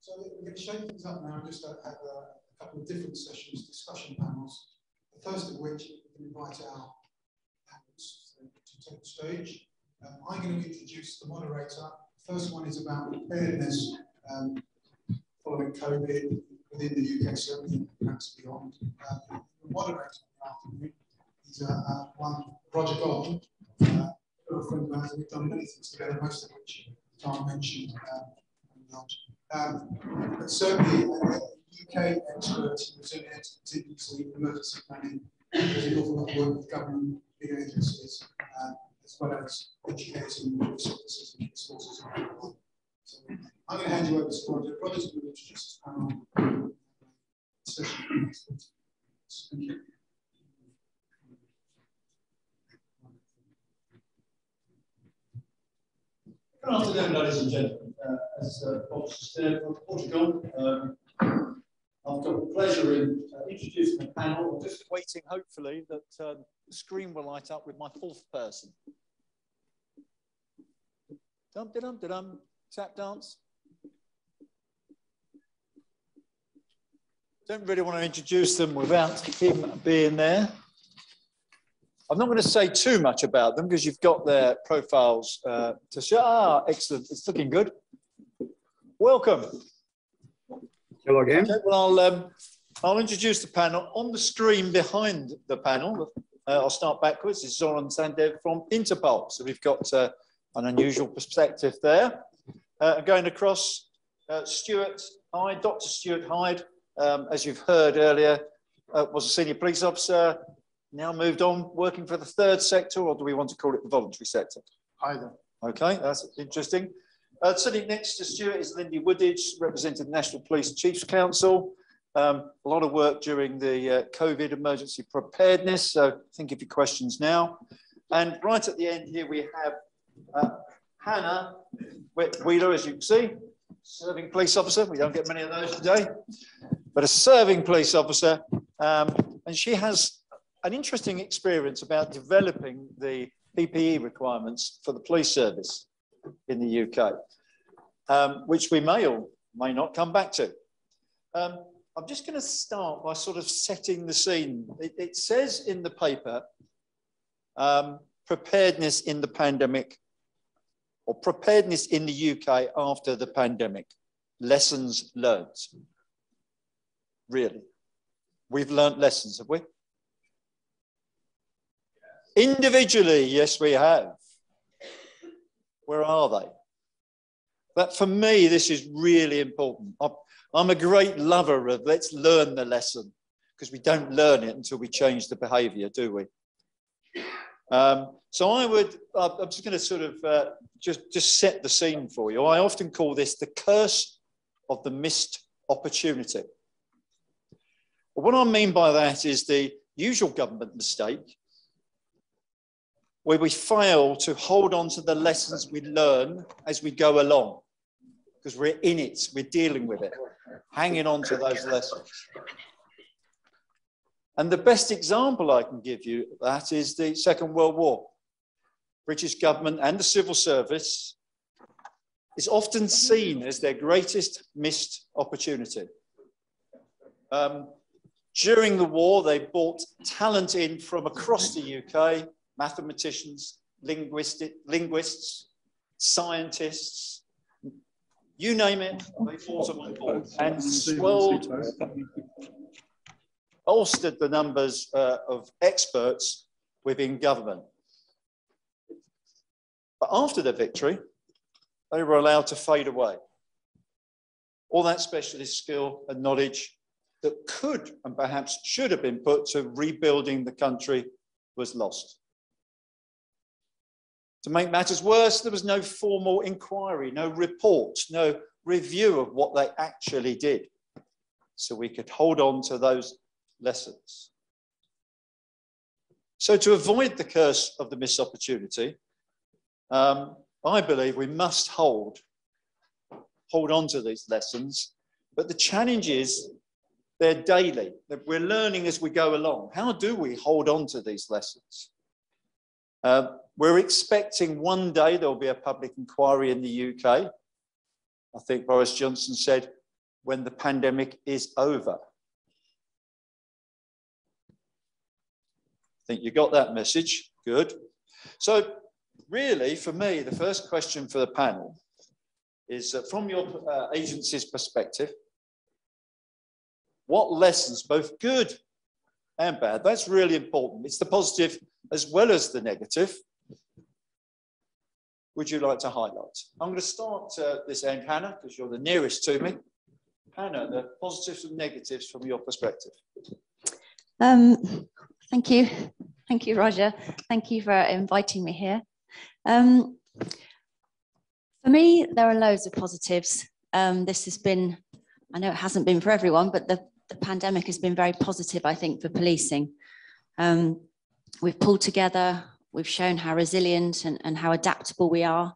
So we're going to shake things up now and just have a couple of different sessions, discussion panels. The first of which we can invite our panelists to take the stage. I'm going to introduce the moderator. The first one is about preparedness following COVID within the UK, certainly perhaps beyond. The moderator is one Roger Gold, a friend of ours. We've done many things together, most of which aren't mentioned. But certainly UK expert in resilience, contingency, emergency planning. There's an awful lot of work with government, big agencies, as well as educating police officers and police forces around the world. So I'm going to hand you over to Roger. Roger's going to introduce this panel. Thank you. Good afternoon, ladies and gentlemen. As Bob said, from Portugal, I've got the pleasure in introducing the panel. I'm just waiting, hopefully, that the screen will light up with my fourth person. Dum-de-dum-de-dum, tap dance. Don't really want to introduce them without him being there. I'm not going to say too much about them because you've got their profiles to show. Ah, excellent. It's looking good. Welcome. Hello again. Okay, well, I'll introduce the panel. On the screen behind the panel, I'll start backwards. This is Zoran Sandev from Interpol. So we've got an unusual perspective there. Going across, Stuart Hyde, Dr. Stuart Hyde, as you've heard earlier, was a senior police officer. Now moved on, working for the third sector, or do we want to call it the voluntary sector? Either. Okay, that's interesting. Sitting next to Stuart is Lindy Woodidge, representing the National Police Chiefs Council. A lot of work during the COVID emergency preparedness, so think of your questions now. And right at the end here we have Hannah Wheeler, as you can see, serving police officer. We don't get many of those today, but a serving police officer. And she has an interesting experience about developing the PPE requirements for the police service in the UK, which we may or may not come back to. I'm just going to start by sort of setting the scene. It says in the paper, preparedness in the pandemic, or preparedness in the UK after the pandemic, lessons learned. Really? We've learned lessons, have we? Individually, yes, we have. Where are they? But for me, this is really important. I'm a great lover of let's learn the lesson, because we don't learn it until we change the behaviour, do we? So I'm just going to sort of just set the scene for you. I often call this the curse of the missed opportunity. What I mean by that is the usual government mistake, where we fail to hold on to the lessons we learn as we go along, because we're in it, we're dealing with it, hanging on to those lessons. And the best example I can give you of that is the Second World War. British government and the civil service is often seen as their greatest missed opportunity. During the war, they brought talent in from across the UK, mathematicians, linguists, scientists, you name it, they brought them on board and swelled, bolstered the numbers of experts within government. But after the victory, they were allowed to fade away. All that specialist skill and knowledge that could and perhaps should have been put to rebuilding the country was lost. To make matters worse, there was no formal inquiry, no report, no review of what they actually did, so we could hold on to those lessons. So to avoid the curse of the missed opportunity, I believe we must hold on to these lessons, but the challenge is they're daily, that we're learning as we go along. How do we hold on to these lessons? We're expecting one day there'll be a public inquiry in the UK. I think Boris Johnson said when the pandemic is over? I think you got that message. Good. So really, for me, the first question for the panel is from your agency's perspective, what lessons, both good and bad, that's really important. It's the positive as well as the negative, would you like to highlight? I'm going to start this end, Hannah, because you're the nearest to me. Hannah, the positives and negatives from your perspective. Thank you. Thank you, Roger. Thank you for inviting me here. For me, there are loads of positives. This has been, I know it hasn't been for everyone, but the pandemic has been very positive, I think, for policing. We've pulled together, we've shown how resilient and how adaptable we are,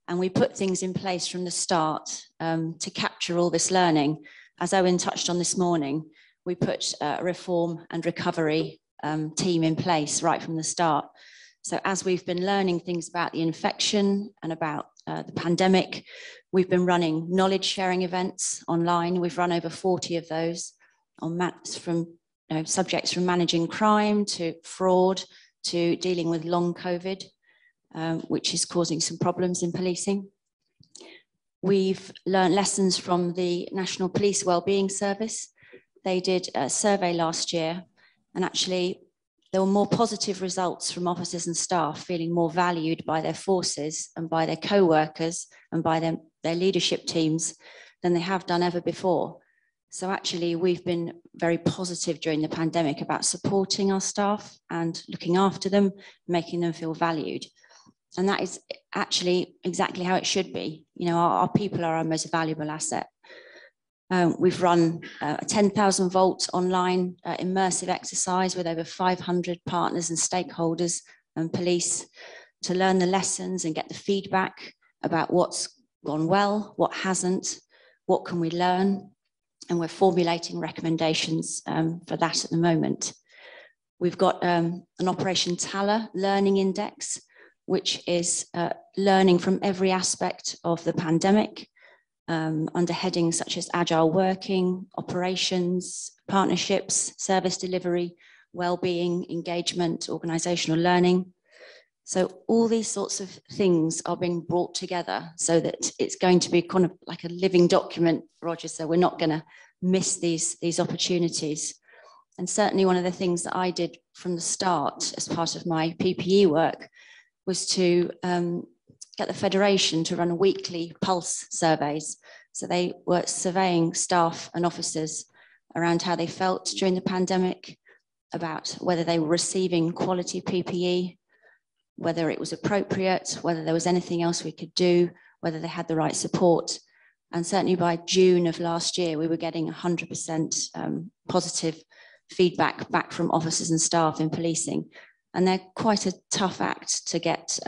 and we put things in place from the start to capture all this learning. As Owen touched on this morning, we put a reform and recovery team in place right from the start. So as we've been learning things about the infection and about the pandemic, we've been running knowledge sharing events online. We've run over 40 of those on maps from subjects from managing crime to fraud to dealing with long COVID, which is causing some problems in policing. We've learned lessons from the National Police Wellbeing Service. They did a survey last year, and actually there were more positive results from officers and staff feeling more valued by their forces and by their co-workers and by their leadership teams than they have done ever before. So actually we've been very positive during the pandemic about supporting our staff and looking after them, making them feel valued. And that is actually exactly how it should be. You know, our people are our most valuable asset. We've run a 10,000 volt online immersive exercise with over 500 partners and stakeholders and police to learn the lessons and get the feedback about what's gone well, what hasn't, what can we learn. And we're formulating recommendations for that at the moment. We've got an Operation Tala learning index, which is learning from every aspect of the pandemic, under headings such as agile working, operations, partnerships, service delivery, well-being, engagement, organizational learning. So all these sorts of things are being brought together so that it's going to be kind of like a living document, Roger, so we're not going to miss these opportunities. And certainly one of the things that I did from the start as part of my PPE work was to get the Federation to run weekly pulse surveys. So they were surveying staff and officers around how they felt during the pandemic, about whether they were receiving quality PPE, whether it was appropriate, whether there was anything else we could do, whether they had the right support. And certainly by June of last year, we were getting 100% positive feedback back from officers and staff in policing. And they're quite a tough act to get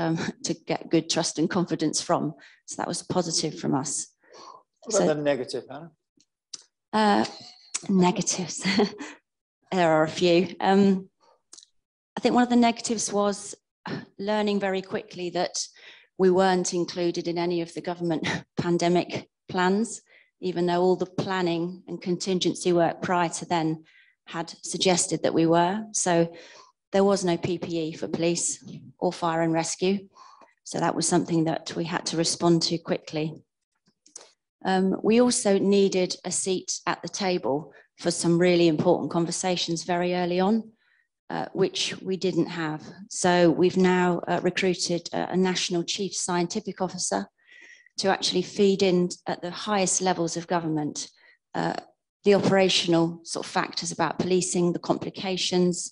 good trust and confidence from. So that was positive from us. What about the negative, Hannah? Negatives. There are a few. I think one of the negatives was learning very quickly that we weren't included in any of the government pandemic plans, even though all the planning and contingency work prior to then had suggested that we were. So there was no PPE for police or fire and rescue. So that was something that we had to respond to quickly. We also needed a seat at the table for some really important conversations very early on, which we didn't have. So we've now recruited a national chief scientific officer to actually feed in at the highest levels of government the operational sort of factors about policing, the complications,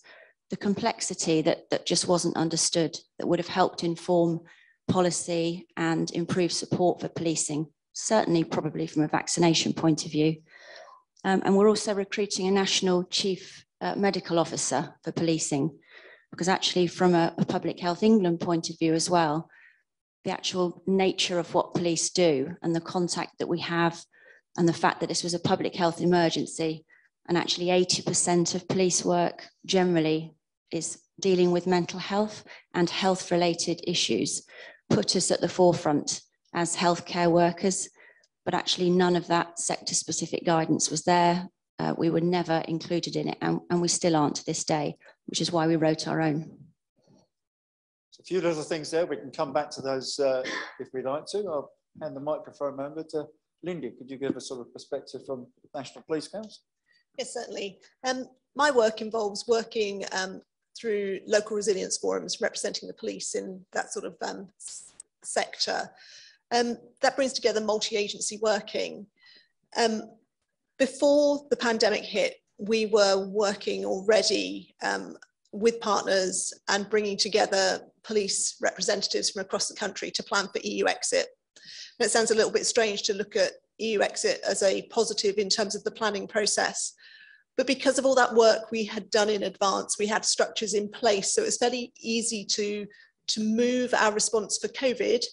the complexity that just wasn't understood, that would have helped inform policy and improve support for policing, certainly probably from a vaccination point of view. And we're also recruiting a national chief medical officer for policing, because actually from a Public Health England point of view as well, the actual nature of what police do and the contact that we have and the fact that this was a public health emergency, and actually 80% of police work generally is dealing with mental health and health related issues, put us at the forefront as healthcare workers. but actually none of that sector-specific guidance was there. We were never included in it, and we still aren't to this day, which is why we wrote our own. So a few little things there. We can come back to those if we'd like to. I'll hand the microphone over to Lindy. Could you give a sort of perspective from National Police Council? Yes, certainly. My work involves working through local resilience forums, representing the police in that sort of sector. That brings together multi-agency working. Before the pandemic hit, we were working already with partners and bringing together police representatives from across the country to plan for EU exit. And it sounds a little bit strange to look at EU exit as a positive in terms of the planning process. But because of all that work we had done in advance, we had structures in place. So it was fairly easy to move our response for COVID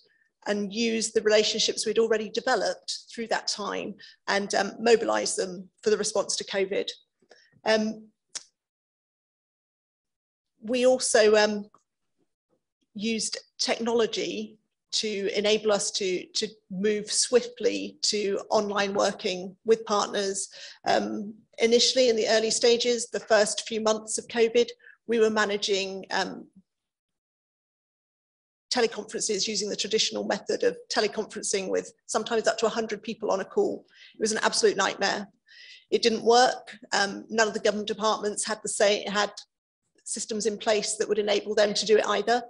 and use the relationships we'd already developed through that time and mobilize them for the response to COVID. We also used technology to enable us to move swiftly to online working with partners. Initially, in the early stages, the first few months of COVID, we were managing teleconferences using the traditional method of teleconferencing with sometimes up to 100 people on a call. It was an absolute nightmare. It didn't work. None of the government departments had systems in place that would enable them to do it either.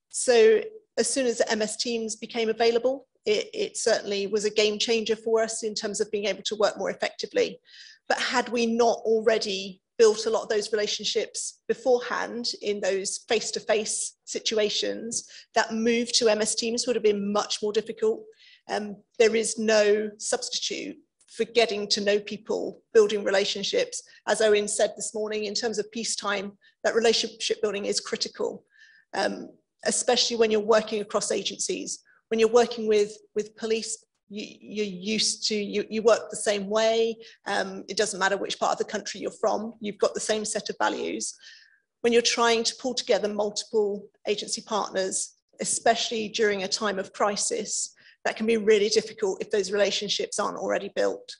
So as soon as MS Teams became available, it certainly was a game changer for us in terms of being able to work more effectively. But had we not already built a lot of those relationships beforehand in those face-to-face situations, that move to MS Teams would have been much more difficult. There is no substitute for getting to know people, building relationships. As Owen said this morning, in terms of peacetime, that relationship building is critical, especially when you're working across agencies. When you're working with police, you're used to, you work the same way. It doesn't matter which part of the country you're from, you've got the same set of values. When you're trying to pull together multiple agency partners, especially during a time of crisis, that can be really difficult if those relationships aren't already built.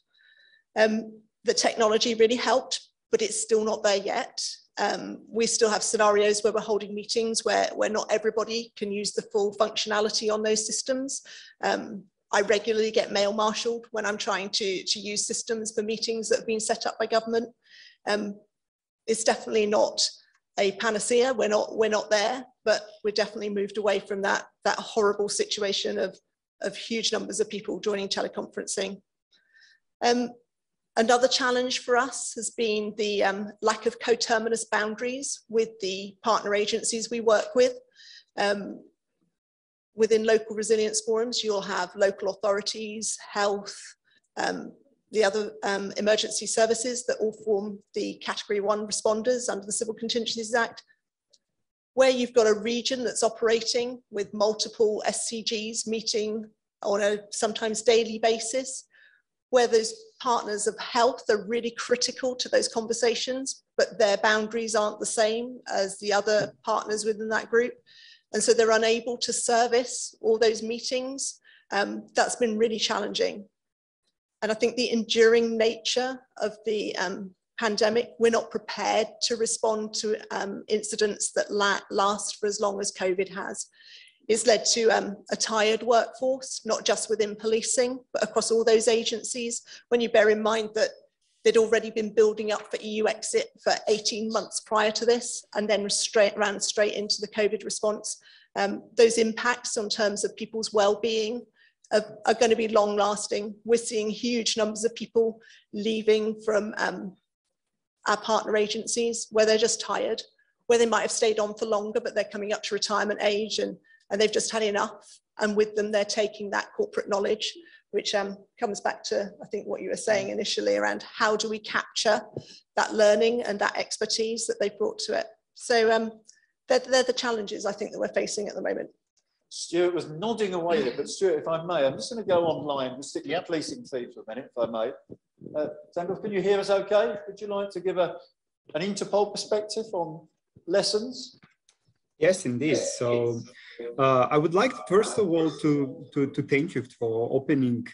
The technology really helped, but it's still not there yet. We still have scenarios where we're holding meetings where not everybody can use the full functionality on those systems. I regularly get mail marshaled when I'm trying to use systems for meetings that have been set up by government. It's definitely not a panacea. We're not there, but we're definitely moved away from that horrible situation of huge numbers of people joining teleconferencing. Another challenge for us has been the lack of coterminous boundaries with the partner agencies we work with. Within local resilience forums, you'll have local authorities, health, the other emergency services that all form the Category 1 responders under the Civil Contingencies Act. Where you've got a region that's operating with multiple SCGs meeting on a sometimes daily basis, where those partners of health are really critical to those conversations, but their boundaries aren't the same as the other partners within that group. And so they're unable to service all those meetings. That's been really challenging. And I think the enduring nature of the pandemic, we're not prepared to respond to incidents that last for as long as COVID has. It's led to a tired workforce, not just within policing, but across all those agencies. When you bear in mind that they'd already been building up for EU exit for 18 months prior to this, and then ran straight into the COVID response. Those impacts on terms of people's well-being are going to be long lasting. We're seeing huge numbers of people leaving from our partner agencies where they're just tired, where they might have stayed on for longer, but they're coming up to retirement age and they've just had enough. And with them, they're taking that corporate knowledge, which comes back to, I think, what you were saying initially around how do we capture that learning and that expertise that they've brought to it. So they're the challenges I think that we're facing at the moment. Stuart was nodding away there, but Stuart, if I may, I'm just going to go online and stick with the policing theme for a minute, if I may. Sandev, can you hear us okay? Would you like to give an Interpol perspective on lessons? Yes, indeed. So I would like, first of all, to thank you for opening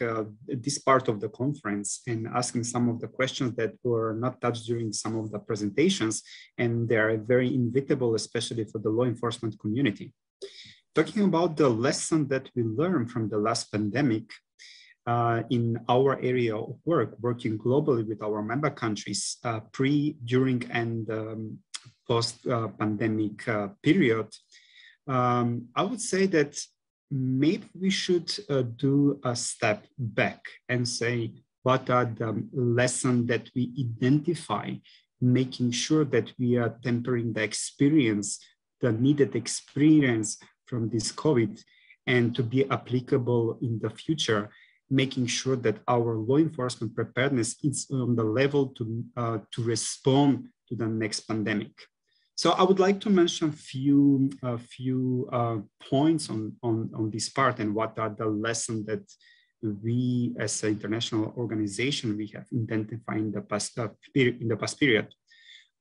this part of the conference and asking some of the questions that were not touched during some of the presentations, and they are very inevitable, especially for the law enforcement community. Talking about the lesson that we learned from the last pandemic, in our area of work, working globally with our member countries, pre, during, and post-pandemic period, I would say that maybe we should do a step back and say, what are the lessons that we identify, making sure that we are tempering the experience, the needed experience from this COVID, and to be applicable in the future, making sure that our law enforcement preparedness is on the level to respond to the next pandemic. So I would like to mention a few points on this part and what are the lessons that we as an international organization, we have identified in the past period.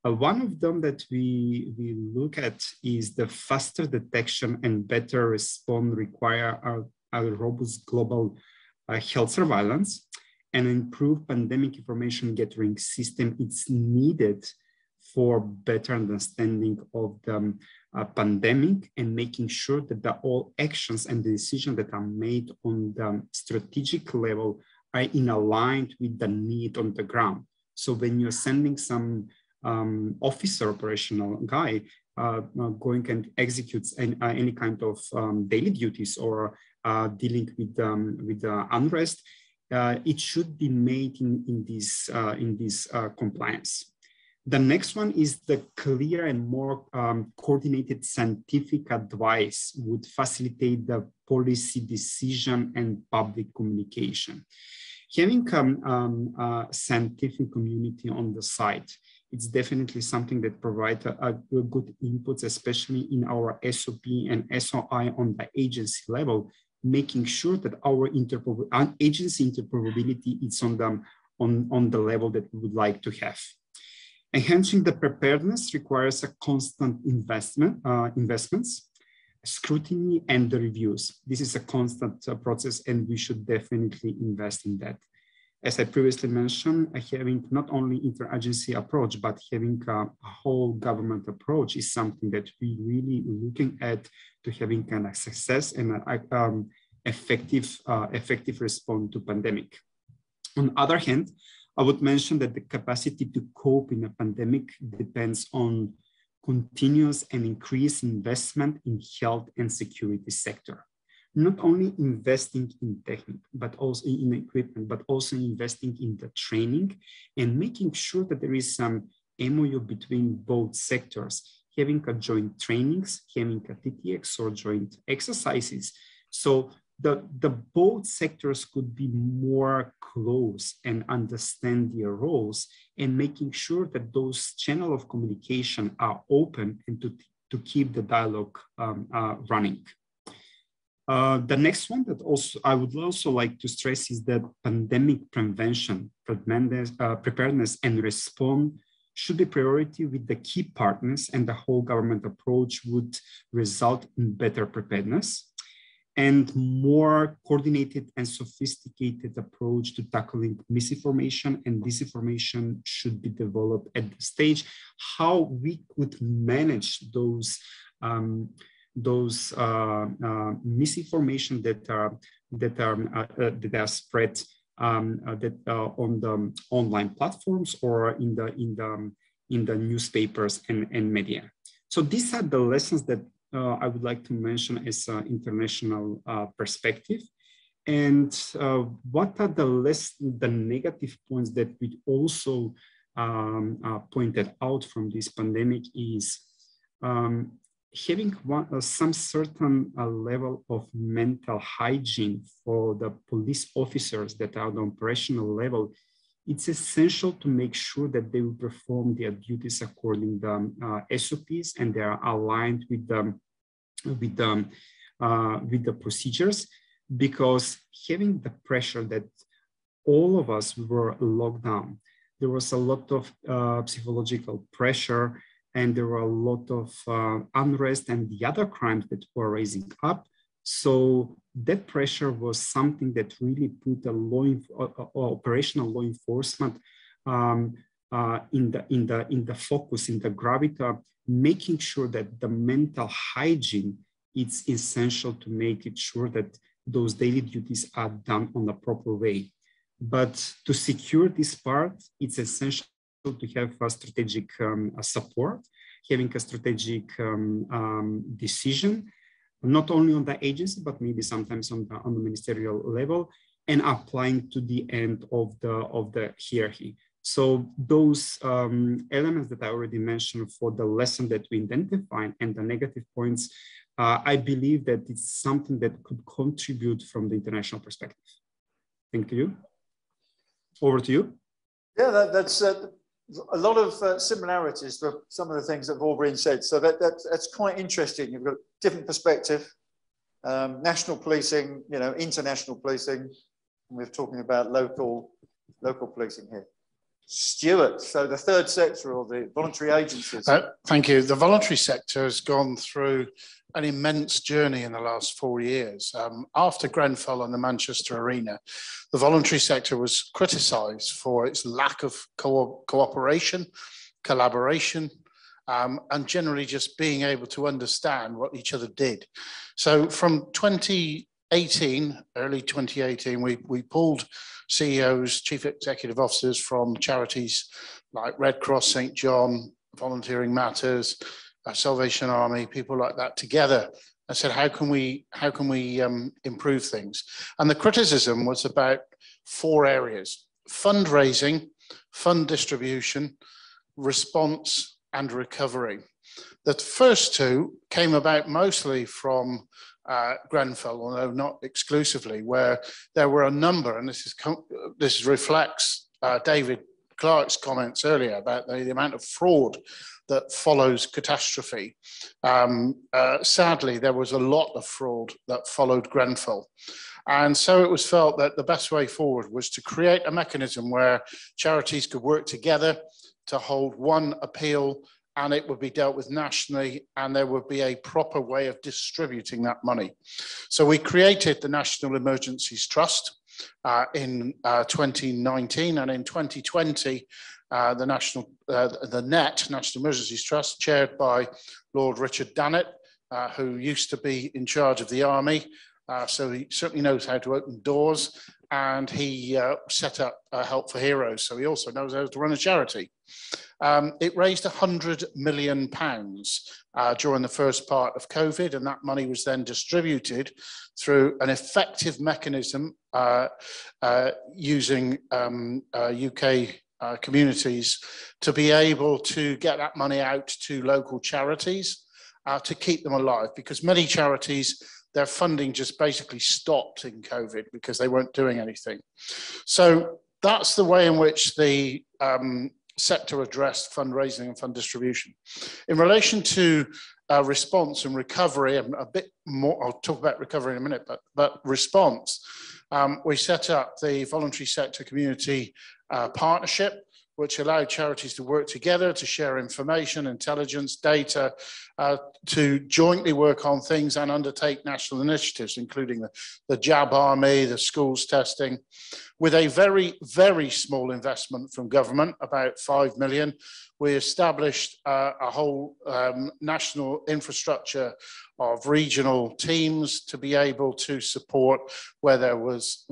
One of them that we look at is the faster detection and better response require a robust global health surveillance and improved pandemic information gathering system. It's needed for better understanding of the pandemic and making sure that all actions and the decisions that are made on the strategic level are in aligned with the need on the ground. So when you're sending some officer operational guy going and executes any kind of daily duties or dealing with the unrest, it should be made in this compliance. The next one is the clear and more coordinated scientific advice would facilitate the policy decision and public communication. Having a scientific community on the site, it's definitely something that provides a good inputs, especially in our SOP and SOI on the agency level, making sure that our agency interoperability is on the level that we would like to have. Enhancing the preparedness requires a constant investments, scrutiny, and the reviews. This is a constant process, and we should definitely invest in that. As I previously mentioned, having not only interagency approach, but having a whole government approach is something that we really looking at to having kind of success and effective response to pandemic. On the other hand, I would mention that the capacity to cope in a pandemic depends on continuous and increased investment in health and security sector. Not only investing in technique, but also in equipment, but also investing in the training and making sure that there is some MOU between both sectors, having a joint trainings, having a TTX or joint exercises. So the both sectors could be more close and understand their roles and making sure that those channels of communication are open and to keep the dialogue running. The next one that I would also like to stress is that pandemic prevention, preparedness and response should be priority with the key partners, and the whole government approach would result in better preparedness and more coordinated and sophisticated approach to tackling misinformation and disinformation should be developed at the stage. How we could manage those misinformation that are spread on the online platforms or in the newspapers and media. So these are the lessons that I would like to mention as an international perspective. And what are the negative points that we also pointed out from this pandemic is having some certain level of mental hygiene for the police officers that are on the operational level. It's essential to make sure that they will perform their duties according to the SOPs and they are aligned with the procedures, because having the pressure that all of us were locked down, there was a lot of psychological pressure and there were a lot of unrest and the other crimes that were rising up. So that pressure was something that really put a operational law enforcement in the focus, in the gravity, making sure that the mental hygiene is essential to make it sure that those daily duties are done on a proper way. But to secure this part, it's essential to have a strategic support, having a strategic decision, not only on the agency, but maybe sometimes on the ministerial level, and applying to the end of the hierarchy. So those elements that I already mentioned for the lesson that we identify and the negative points, I believe that it's something that could contribute from the international perspective. Thank you. Over to you. Yeah, that's a lot of similarities to some of the things that have all been said. So that's quite interesting. You've got a different perspective. National policing, you know, international policing. We're talking about local policing here. Stuart, so the third sector or the voluntary agencies. Thank you. The voluntary sector has gone through an immense journey in the last 4 years. After Grenfell and the Manchester Arena, the voluntary sector was criticised for its lack of cooperation, collaboration, and generally just being able to understand what each other did. So from 2018, early 2018, we pulled CEOs, chief executive officers from charities like Red Cross, St. John, Volunteering Matters, Salvation Army, people like that together. I said, how can we improve things? And the criticism was about 4 areas: fundraising, fund distribution, response, and recovery. The first 2 came about mostly from Grenfell, although not exclusively, where there were a number, and this reflects David Clark's comments earlier about the amount of fraud that follows catastrophe. Sadly, there was a lot of fraud that followed Grenfell. And so it was felt that the best way forward was to create a mechanism where charities could work together to hold one appeal, and it would be dealt with nationally, and there would be a proper way of distributing that money. So we created the National Emergencies Trust in 2019, and in 2020, the NET, National Emergencies Trust, chaired by Lord Richard Dannett, who used to be in charge of the army, so he certainly knows how to open doors, and he set up Help for Heroes, so he also knows how to run a charity. It raised £100 million during the first part of COVID, and that money was then distributed through an effective mechanism using UK communities to be able to get that money out to local charities to keep them alive, because many charities, their funding just basically stopped in COVID because they weren't doing anything. So that's the way in which the sector addressed fundraising and fund distribution. In relation to response and recovery, and a bit more, I'll talk about recovery in a minute, but response, we set up the voluntary sector community partnership, which allowed charities to work together to share information, intelligence, data, to jointly work on things and undertake national initiatives, including the jab army, the schools testing, with a very, very small investment from government, about 5 million. We established a whole national infrastructure of regional teams to be able to support where there was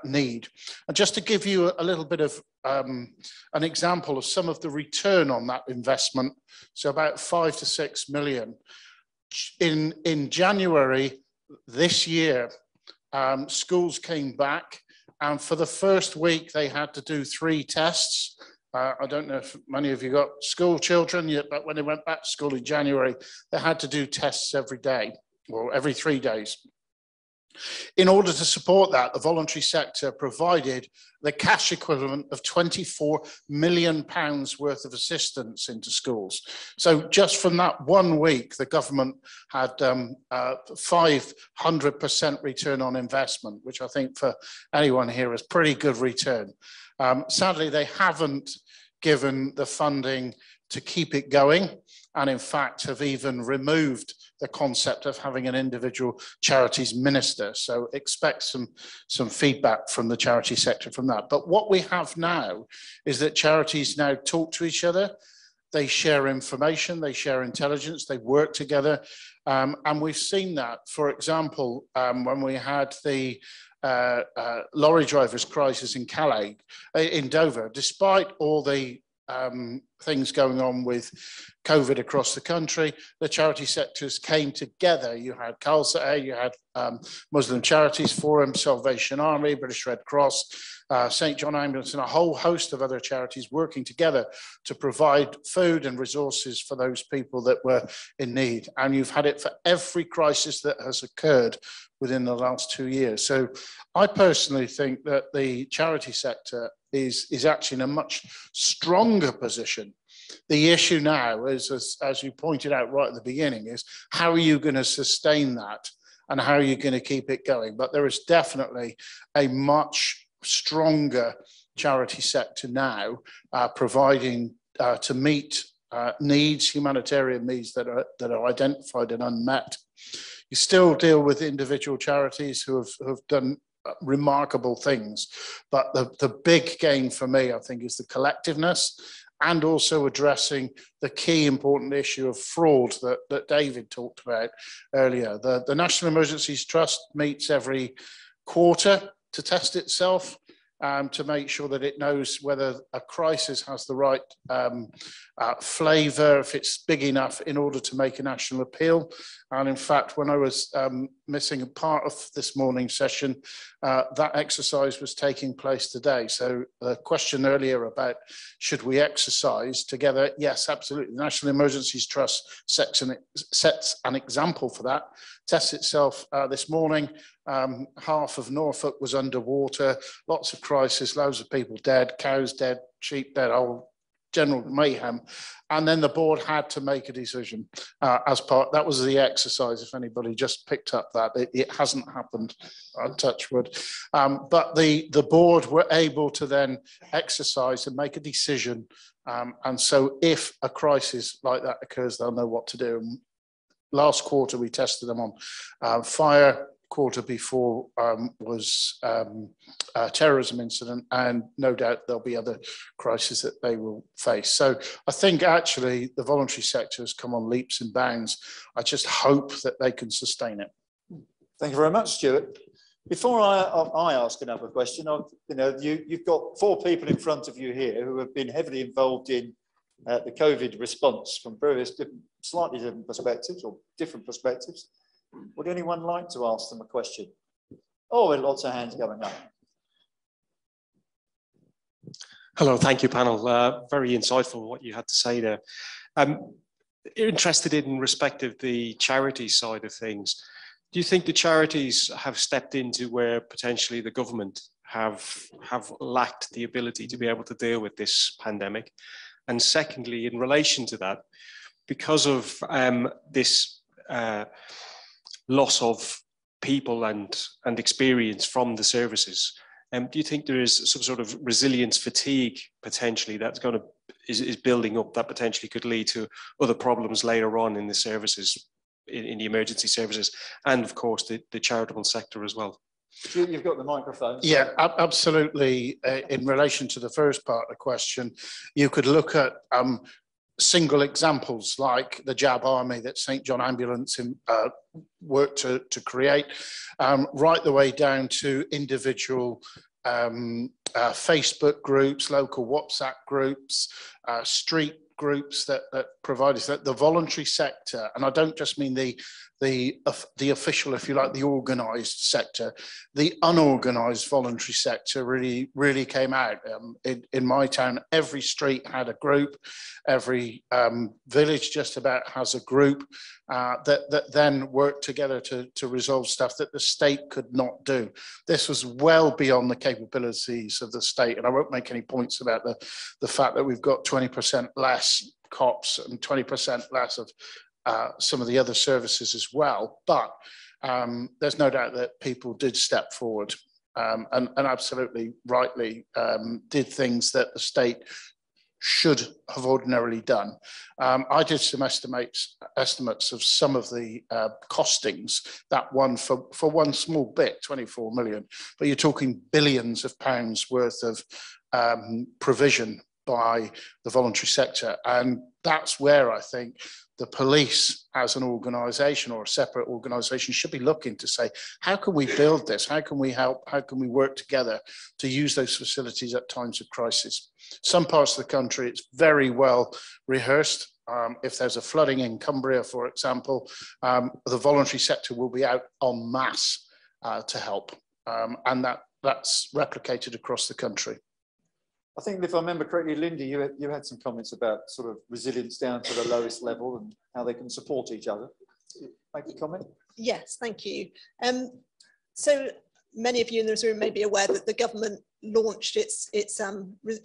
need. And just to give you a little bit of an example of some of the return on that investment, so about 5 to 6 million. In January this year, schools came back, and for the first week they had to do 3 tests. I don't know if many of you got school children yet, but when they went back to school in January, they had to do tests every day, or every 3 days. In order to support that, the voluntary sector provided the cash equivalent of £24 million worth of assistance into schools. So just from that 1 week, the government had 500% return on investment, which I think for anyone here is pretty good return. Sadly, they haven't given the funding to keep it going, and in fact have even removed the concept of having an individual charities minister. So expect some feedback from the charity sector from that. But what we have now is that charities now talk to each other, they share information, they share intelligence, they work together. And we've seen that, for example, when we had the lorry drivers crisis in Calais, in Dover, despite all the things going on with COVID across the country, the charity sectors came together. You had Khalsa, you had Muslim Charities Forum, Salvation Army, British Red Cross, St. John Ambulance, and a whole host of other charities working together to provide food and resources for those people that were in need. And you've had it for every crisis that has occurred within the last 2 years. So I personally think that the charity sector is actually in a much stronger position. The issue now is, as you pointed out right at the beginning, is how are you going to sustain that and how are you going to keep it going? But there is definitely a much stronger charity sector now, providing to meet needs, humanitarian needs that are identified and unmet. You still deal with individual charities who have done remarkable things, but the big gain for me, I think, is the collectiveness and also addressing the key important issue of fraud that David talked about earlier. The National Emergencies Trust meets every quarter to test itself, to make sure that it knows whether a crisis has the right flavour, if it's big enough in order to make a national appeal. And in fact, when I was missing a part of this morning's session, that exercise was taking place today. So the question earlier about should we exercise together? Yes, absolutely. The National Emergencies Trust sets an example for that. Tests itself this morning. Half of Norfolk was underwater, lots of crisis, loads of people dead, cows dead, sheep dead, all general mayhem. And then the board had to make a decision as part, that was the exercise, if anybody just picked up that. It hasn't happened, touch wood. But the board were able to then exercise and make a decision. And so if a crisis like that occurs, they'll know what to do. And last quarter, we tested them on fire. Quarter before was a terrorism incident, and no doubt there'll be other crises that they will face. So I think actually the voluntary sector has come on leaps and bounds. I just hope that they can sustain it. Thank you very much, Stuart. Before I ask another question, you've got 4 people in front of you here who have been heavily involved in the COVID response from various slightly different perspectives or different perspectives. Would anyone like to ask them a question? Oh, lots of hands going up. Hello, thank you, panel. Very insightful what you had to say there. I'm interested in respect of the charity side of things. Do you think the charities have stepped into where potentially the government have lacked the ability to be able to deal with this pandemic? And secondly, in relation to that, because of this loss of people and experience from the services, do you think there is some sort of resilience fatigue potentially that's going to is building up that potentially could lead to other problems later on in the services, in the emergency services, and of course the charitable sector as well? You've got the microphone. So. Yeah, absolutely. In relation to the first part of the question, you could look at single examples like the Jab Army that St. John Ambulance worked to create, right the way down to individual Facebook groups, local WhatsApp groups, street groups that provide us, that the voluntary sector, and I don't just mean the official, if you like, the organised sector, the unorganised voluntary sector really came out. In my town, every street had a group, every village just about has a group that then worked together to resolve stuff that the state could not do. This was well beyond the capabilities of the state, and I won't make any points about the fact that we've got 20% less cops and 20% less of some of the other services as well, but there's no doubt that people did step forward and absolutely rightly did things that the state should have ordinarily done. I did some estimates of some of the costings, that one for one small bit, 24 million, but you're talking billions of pounds worth of provision by the voluntary sector. And that's where I think the police as an organisation or a separate organisation should be looking to say, how can we build this? How can we help? How can we work together to use those facilities at times of crisis? Some parts of the country, it's very well rehearsed. If there's a flooding in Cumbria, for example, the voluntary sector will be out en masse to help. And that's replicated across the country. I think if I remember correctly, Lindy, you had some comments about sort of resilience down to the lowest level and how they can support each other. Make a comment? Yes, thank you. So many of you in this room may be aware that the government launched its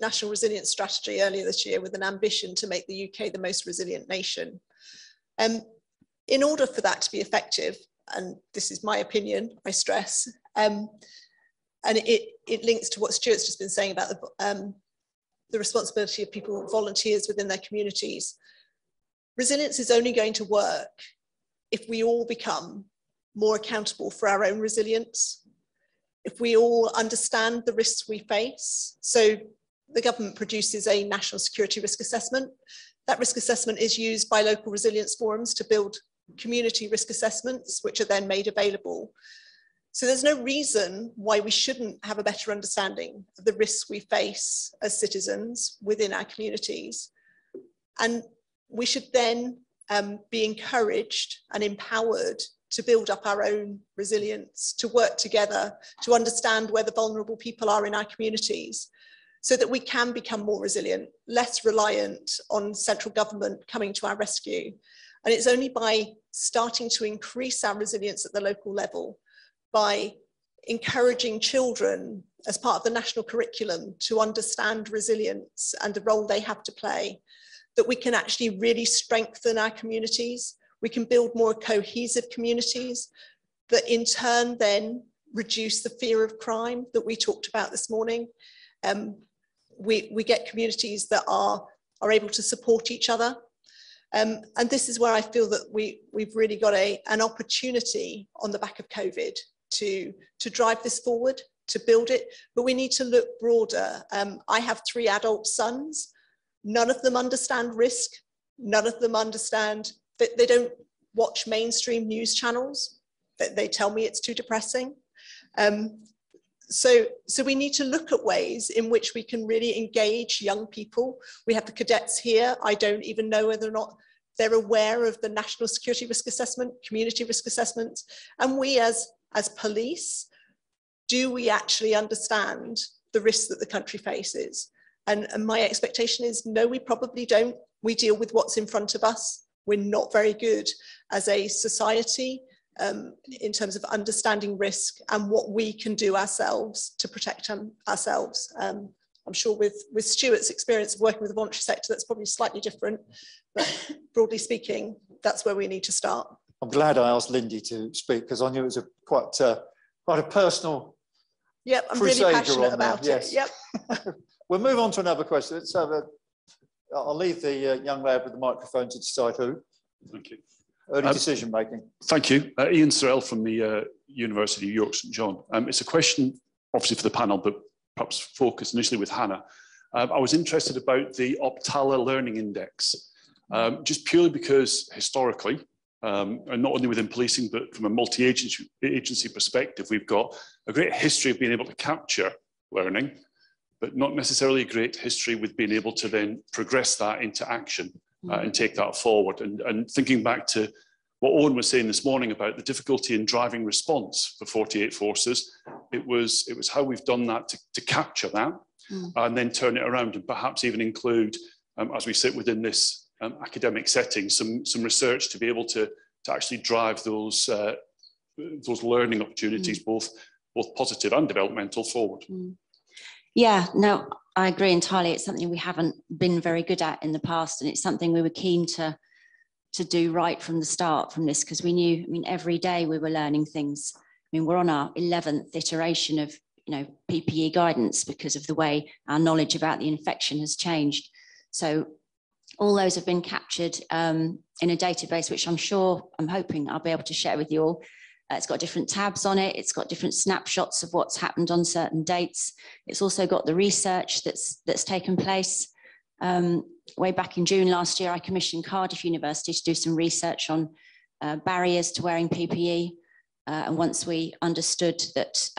National Resilience Strategy earlier this year with an ambition to make the UK the most resilient nation. In order for that to be effective, and this is my opinion, I stress, and it links to what Stuart's just been saying about the responsibility of people, volunteers within their communities. Resilience is only going to work if we all become more accountable for our own resilience, if we all understand the risks we face. So the government produces a national security risk assessment. That risk assessment is used by local resilience forums to build community risk assessments, which are then made available. So there's no reason why we shouldn't have a better understanding of the risks we face as citizens within our communities. And we should then be encouraged and empowered to build up our own resilience, to work together, to understand where the vulnerable people are in our communities, so that we can become more resilient, less reliant on central government coming to our rescue. And it's only by starting to increase our resilience at the local level, by encouraging children as part of the national curriculum to understand resilience and the role they have to play, that we can actually really strengthen our communities. We can build more cohesive communities that in turn then reduce the fear of crime that we talked about this morning. We get communities that are able to support each other. And this is where I feel that we've really got an opportunity on the back of COVID to drive this forward, to build it, but we need to look broader. I have 3 adult sons. None of them understand risk. None of them understand that they don't watch mainstream news channels. They tell me it's too depressing. So we need to look at ways in which we can really engage young people. We have the cadets here. I don't even know whether or not they're aware of the National Security Risk Assessment, community risk assessments. And we as police, do we actually understand the risks that the country faces? And my expectation is, no, we probably don't. We deal with what's in front of us. We're not very good as a society in terms of understanding risk and what we can do ourselves to protect ourselves. I'm sure with Stuart's experience of working with the voluntary sector, that's probably slightly different, but broadly speaking, that's where we need to start. I'm glad I asked Lindy to speak because I knew it was quite a personal. Yep, I'm really passionate about it. Yep. We'll move on to another question. Let's have I'll leave the young lad with the microphone to decide who. Thank you. Early decision making. Thank you. Ian Sorrell from the University of York St John. It's a question, obviously, for the panel, but perhaps focused initially with Hannah. I was interested about the Optala Learning Index, just purely because historically, and not only within policing, but from a multi-agency perspective, we've got a great history of being able to capture learning, but not necessarily a great history with being able to then progress that into action and take that forward. And thinking back to what Owen was saying this morning about the difficulty in driving response for 48 forces, it was how we've done that to capture that and then turn it around and perhaps even include, as we sit within this academic setting, some research to be able to actually drive those learning opportunities, both positive and developmental, forward. Yeah, no, I agree entirely. It's something we haven't been very good at in the past, and it's something we were keen to do right from the start from this, because we knew, I mean, every day we were learning things. I mean, we're on our 11th iteration of, PPE guidance because of the way our knowledge about the infection has changed. So all those have been captured in a database, which I'm hoping I'll be able to share with you all. It's got different tabs on it. It's got different snapshots of what's happened on certain dates. It's also got the research that's taken place. Way back in June last year, I commissioned Cardiff University to do some research on barriers to wearing PPE. And once we understood that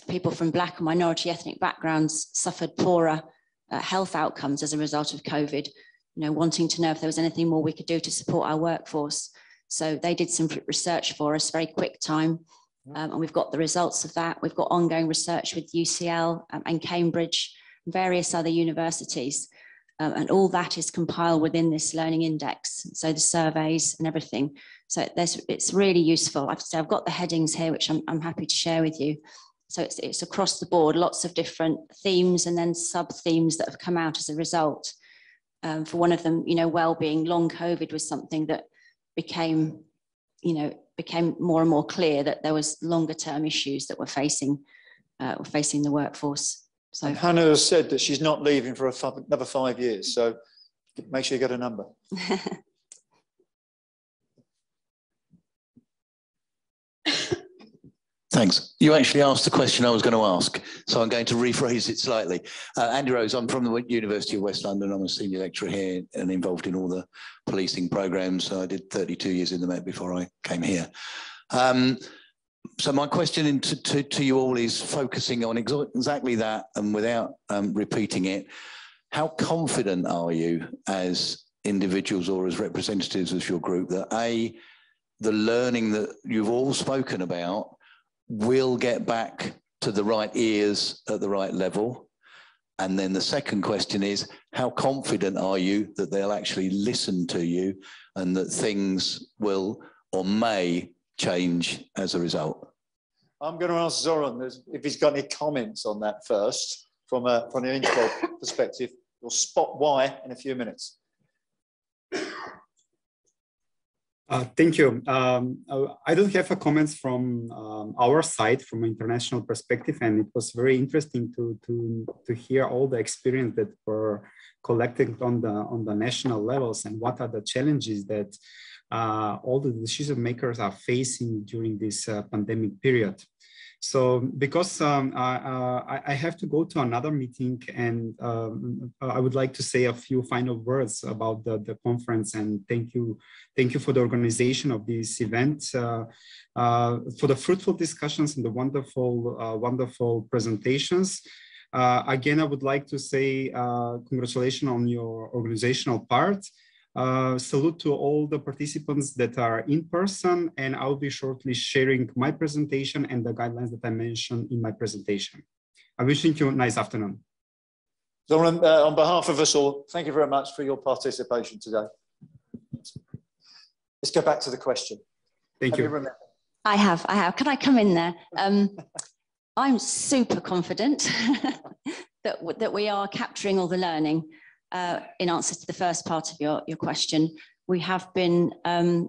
people from Black and minority ethnic backgrounds suffered poorer health outcomes as a result of COVID, wanting to know if there was anything more we could do to support our workforce. So they did some research for us, very quick time, and we've got the results of that. We've got ongoing research with UCL and Cambridge and various other universities, and all that is compiled within this learning index. So the surveys and everything. So it's really useful. I've got the headings here, which I'm happy to share with you. So it's across the board, lots of different themes and then sub-themes that have come out as a result. For one of them, well-being, long COVID was something that became more and more clear that there was longer term issues that were facing the workforce. So and Hannah has said that she's not leaving for another 5 years. So make sure you get a number. Thanks. You actually asked the question I was going to ask, so I'm going to rephrase it slightly. Andy Rose, I'm from the University of West London. I'm a senior lecturer here and involved in all the policing programs. I did 32 years in the Met before I came here. So my question to you all is focusing on exactly that, and without repeating it, how confident are you as individuals or as representatives of your group that the learning that you've all spoken about will get back to the right ears at the right level? And then the second question is, how confident are you that they'll actually listen to you and that things will or may change as a result? I'm going to ask Zoran if he's got any comments on that first from an Interpol perspective. We'll spot why in a few minutes. Thank you. I don't have a comments from our side, from an international perspective, and it was very interesting to hear all the experience that were collected on the national levels and what are the challenges that all the decision makers are facing during this pandemic period. So because I have to go to another meeting, and I would like to say a few final words about the conference, and thank you for the organization of this event, for the fruitful discussions and the wonderful presentations. Again, I would like to say congratulations on your organizational part. Salute to all the participants that are in person, and I'll be shortly sharing my presentation and the guidelines that I mentioned in my presentation. I'm wishing you a nice afternoon. Zoran, on behalf of us all, thank you very much for your participation today. Let's go back to the question. Thank you. I have. Can I come in there? I'm super confident that we are capturing all the learning. In answer to the first part of your question, we have been, as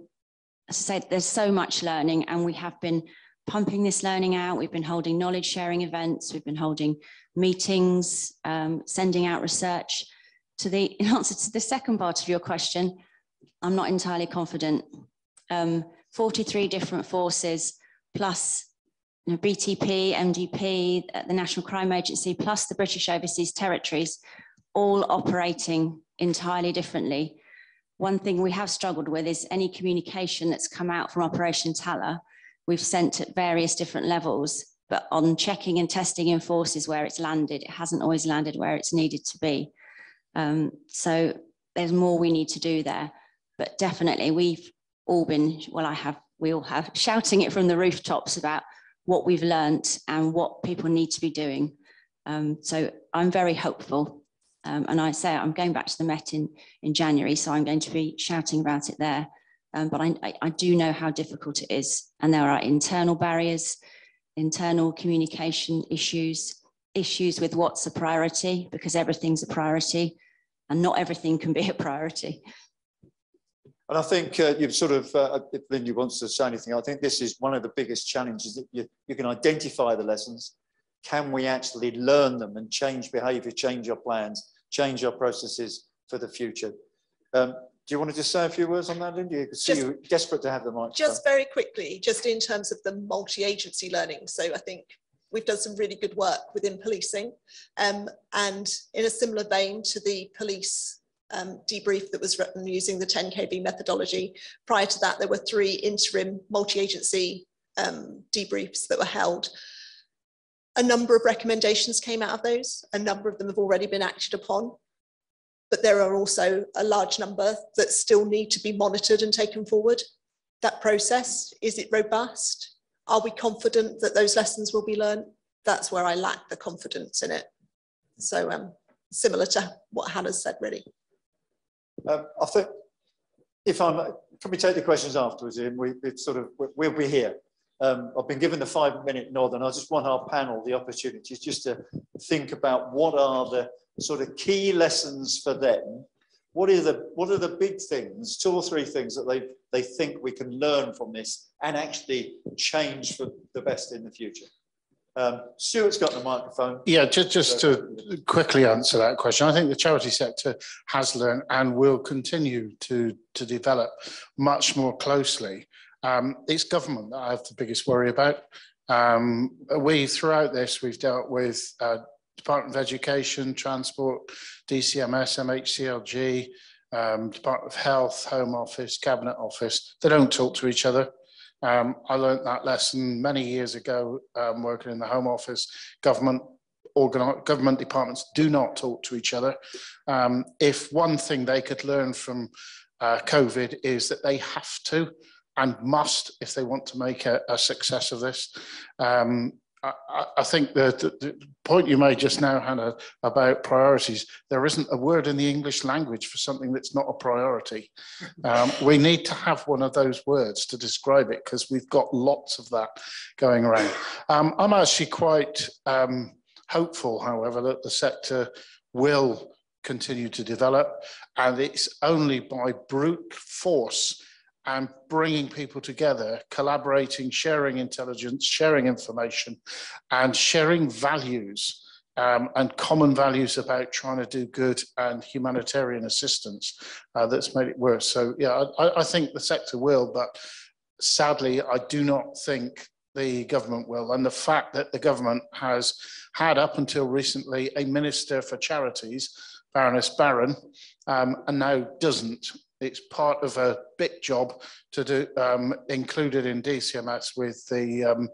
I said, there's so much learning, and we have been pumping this learning out. We've been holding knowledge sharing events. We've been holding meetings, sending out research. In answer to the second part of your question, I'm not entirely confident. 43 different forces, plus BTP, MDP, the National Crime Agency, plus the British Overseas Territories, all operating entirely differently. One thing we have struggled with is any communication that's come out from Operation Tala, we've sent at various different levels, but on checking and testing in forces where it's landed, it hasn't always landed where it's needed to be. So there's more we need to do there, but definitely we've all been, we all have, shouting it from the rooftops about what we've learnt and what people need to be doing. So I'm very hopeful. And I say I'm going back to the Met in January, so I'm going to be shouting about it there. But I do know how difficult it is. And there are internal barriers, internal communication issues with what's a priority, because everything's a priority and not everything can be a priority. And I think you've sort of, if Lindy wants to say anything, I think this is one of the biggest challenges, that you can identify the lessons. Can we actually learn them and change behaviour, change our plans, change our processes for the future. Do you want to just say a few words on that, Linda? You can see you're desperate to have the microphone. Just very quickly, just in terms of the multi-agency learning. So I think we've done some really good work within policing, and in a similar vein to the police debrief that was written using the 10KB methodology. Prior to that, there were 3 interim multi-agency debriefs that were held. A number of recommendations came out of those. A number of them have already been acted upon. But there are also a large number that still need to be monitored and taken forward. That process, is it robust? Are we confident that those lessons will be learned? That's where I lack the confidence in it. So similar to what Hannah said, really. I think, if I'm, can we take the questions afterwards, Ian? We'll be here. I've been given the 5-minute nod, and I just want our panel the opportunity just to think about what are the sort of key lessons for them. What are the big things, 2 or 3 things that they think we can learn from this and actually change for the best in the future? Stuart's got the microphone. Yeah, just to quickly answer that question, I think the charity sector has learned and will continue to develop much more closely. It's government that I have the biggest worry about. Throughout this, we've dealt with Department of Education, Transport, DCMS, MHCLG, Department of Health, Home Office, Cabinet Office. They don't talk to each other. I learned that lesson many years ago working in the Home Office. Government departments do not talk to each other. If one thing they could learn from COVID is that they have to and must, if they want to make a success of this. I think the point you made just now, Hannah, about priorities, there isn't a word in the English language for something that's not a priority. We need to have one of those words to describe it, because we've got lots of that going around. I'm actually quite hopeful, however, that the sector will continue to develop, and it's only by brute force and bringing people together, collaborating, sharing intelligence, sharing information, and sharing values and common values about trying to do good and humanitarian assistance that's made it worse. So yeah, I think the sector will, but sadly, I do not think the government will. And the fact that the government has had up until recently a Minister for Charities, Baroness Barron, and now doesn't. It's part of a big job to do, included in DCMS with the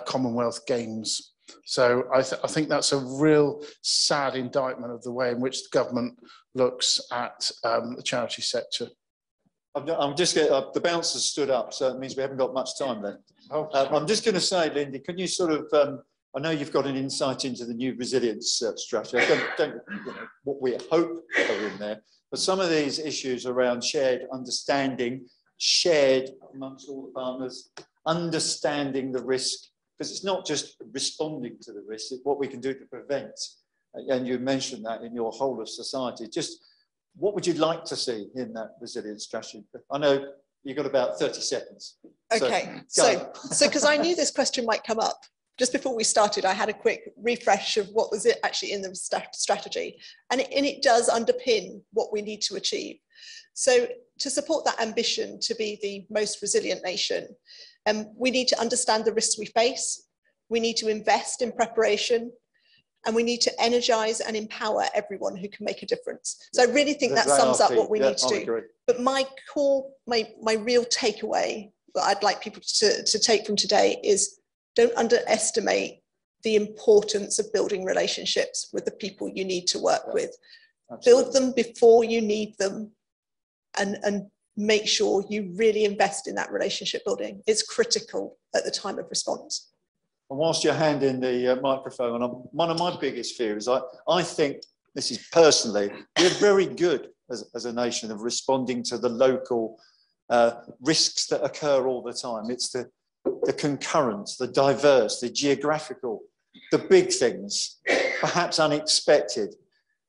Commonwealth Games. So I think that's a real sad indictment of the way in which the government looks at the charity sector. I'm just getting, the bouncer's stood up, so it means we haven't got much time then. I'm just going to say, Lindy, can you sort of, I know you've got an insight into the new resilience strategy. I don't you know, what we hope are in there, but some of these issues around shared understanding, shared amongst all the partners, understanding the risk, because it's not just responding to the risk, it's what we can do to prevent. And you mentioned that in your whole of society. Just what would you like to see in that resilience strategy? I know you've got about 30 seconds. Okay, so because I knew this question might come up, just before we started, I had a quick refresh of what was it actually in the strategy, and it does underpin what we need to achieve. So to support that ambition to be the most resilient nation, we need to understand the risks we face, we need to invest in preparation, and we need to energize and empower everyone who can make a difference. So I really think that sums up what we need to do. But my core, my real takeaway that I'd like people to take from today is don't underestimate the importance of building relationships with the people you need to work with. Absolutely. Build them before you need them, and make sure you really invest in that relationship building. It's critical at the time of response. And whilst you're handing the microphone, one of my biggest fears, I think, this is personally, we're very good as a nation of responding to the local risks that occur all the time. It's the concurrent, the diverse, the geographical, the big things, perhaps unexpected,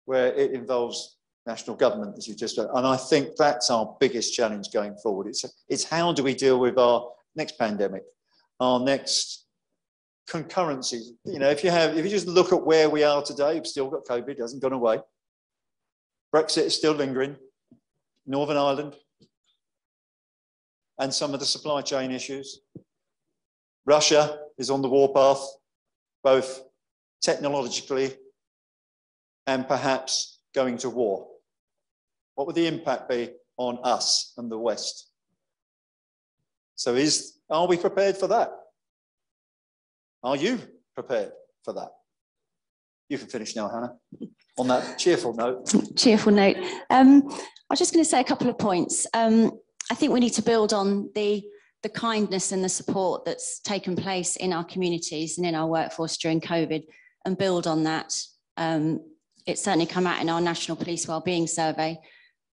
where it involves national government, as you just said. And I think that's our biggest challenge going forward. It's how do we deal with our next pandemic, our next concurrencies. You know, if you just look at where we are today, we've still got COVID, it hasn't gone away. Brexit is still lingering, Northern Ireland, and some of the supply chain issues. Russia is on the warpath, both technologically and perhaps going to war. What would the impact be on us and the West? So are we prepared for that? Are you prepared for that? You can finish now, Hannah, on that cheerful note. Cheerful note. I was just going to say a couple of points. I think we need to build on the kindness and the support that's taken place in our communities and in our workforce during COVID, and build on that. It's certainly come out in our National Police Wellbeing Survey.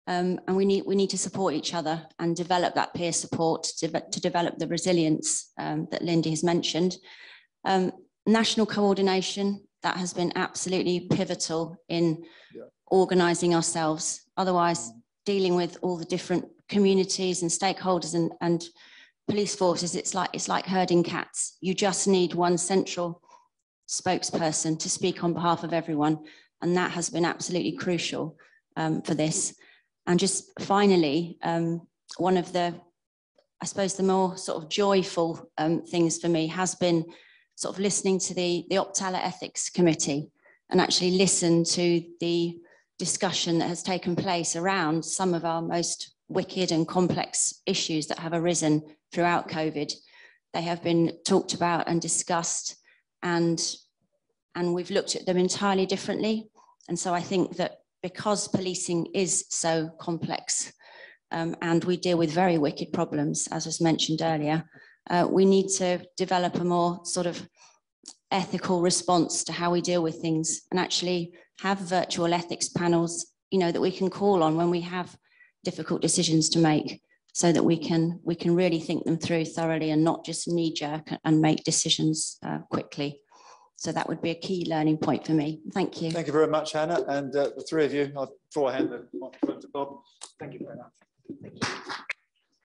And we need to support each other and develop that peer support to develop the resilience that Lindy has mentioned. National coordination, that has been absolutely pivotal in organising ourselves. Otherwise, dealing with all the different communities and stakeholders and police forces, it's like herding cats. You just need one central spokesperson to speak on behalf of everyone. And that has been absolutely crucial for this. And just finally, one of the, I suppose, the more sort of joyful things for me has been sort of listening to the Optala Ethics Committee and actually listen to the discussion that has taken place around some of our most wicked and complex issues that have arisen throughout COVID. They have been talked about and discussed, and we've looked at them entirely differently. And so I think that because policing is so complex and we deal with very wicked problems, as was mentioned earlier, we need to develop a more sort of ethical response to how we deal with things, and actually have virtual ethics panels, you know, that we can call on when we have difficult decisions to make, so that we can really think them through thoroughly and not just knee-jerk and make decisions quickly. So that would be a key learning point for me. Thank you. Thank you very much, Hannah. And the three of you, I'll draw a hand the microphone to Bob. Thank you very much.